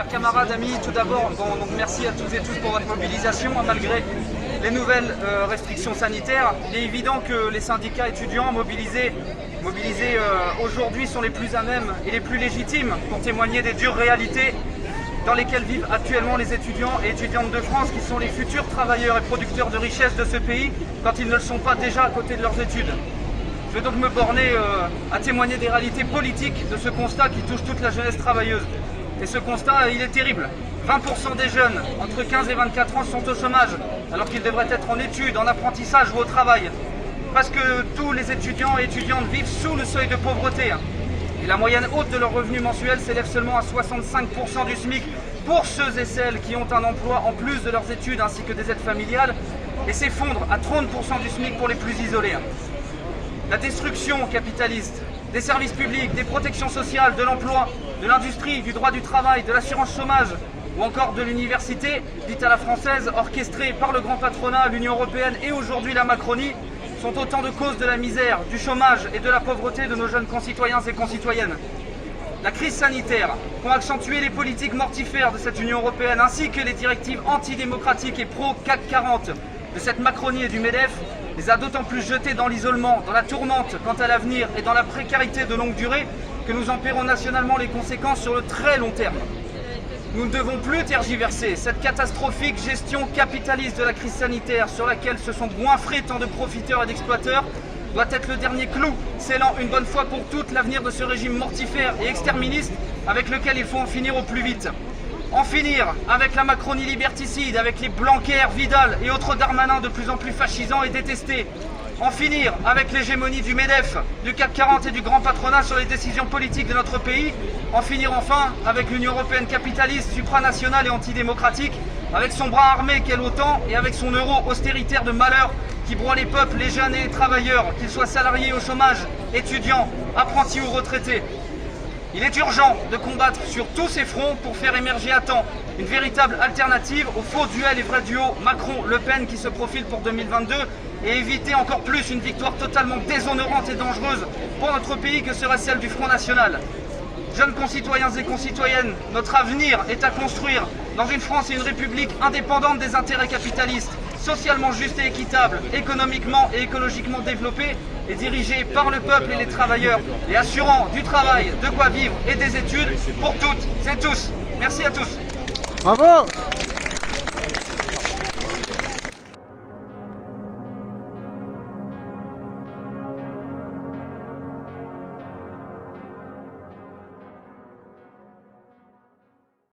Chers camarades, amis, tout d'abord, donc merci à toutes et tous pour votre mobilisation, malgré les nouvelles restrictions sanitaires. Il est évident que les syndicats étudiants mobilisés aujourd'hui sont les plus à même et les plus légitimes pour témoigner des dures réalités dans lesquelles vivent actuellement les étudiants et étudiantes de France, qui sont les futurs travailleurs et producteurs de richesse de ce pays, quand ils ne le sont pas déjà à côté de leurs études. Je vais donc me borner à témoigner des réalités politiques de ce constat qui touche toute la jeunesse travailleuse. Et ce constat, il est terrible. 20% des jeunes entre 15 et 24 ans sont au chômage, alors qu'ils devraient être en études, en apprentissage ou au travail. Presque tous les étudiants et étudiantes vivent sous le seuil de pauvreté. Et la moyenne haute de leur revenu mensuel s'élève seulement à 65% du SMIC pour ceux et celles qui ont un emploi en plus de leurs études ainsi que des aides familiales, et s'effondre à 30% du SMIC pour les plus isolés. La destruction capitaliste des services publics, des protections sociales, de l'emploi, de l'industrie, du droit du travail, de l'assurance chômage ou encore de l'université, dite à la française, orchestrée par le grand patronat, l'Union européenne et aujourd'hui la Macronie, sont autant de causes de la misère, du chômage et de la pauvreté de nos jeunes concitoyens et concitoyennes. La crise sanitaire, qu'ont accentué les politiques mortifères de cette Union européenne ainsi que les directives antidémocratiques et pro-CAC 40 de cette Macronie et du MEDEF, les a d'autant plus jetés dans l'isolement, dans la tourmente quant à l'avenir et dans la précarité de longue durée que nous en paierons nationalement les conséquences sur le très long terme. Nous ne devons plus tergiverser. Cette catastrophique gestion capitaliste de la crise sanitaire sur laquelle se sont goinfrés tant de profiteurs et d'exploiteurs doit être le dernier clou scellant une bonne fois pour toutes l'avenir de ce régime mortifère et exterministe avec lequel il faut en finir au plus vite. En finir avec la Macronie liberticide, avec les Blanquer, Vidal et autres Darmanin de plus en plus fascisants et détestés. En finir avec l'hégémonie du MEDEF, du CAC 40 et du grand patronat sur les décisions politiques de notre pays. En finir enfin avec l'Union européenne capitaliste, supranationale et antidémocratique, avec son bras armé qu'est l'OTAN et avec son euro austéritaire de malheur qui broie les peuples, les jeunes et les travailleurs, qu'ils soient salariés au chômage, étudiants, apprentis ou retraités. Il est urgent de combattre sur tous ces fronts pour faire émerger à temps une véritable alternative au faux duel et vrai duo Macron-Le Pen qui se profile pour 2022 et éviter encore plus une victoire totalement déshonorante et dangereuse pour notre pays que serait celle du Front National. Jeunes concitoyens et concitoyennes, notre avenir est à construire dans une France et une République indépendante des intérêts capitalistes, socialement juste et équitable, économiquement et écologiquement développée et dirigée par le peuple et les travailleurs et assurant du travail, de quoi vivre et des études pour toutes et tous. Merci à tous. Bravo!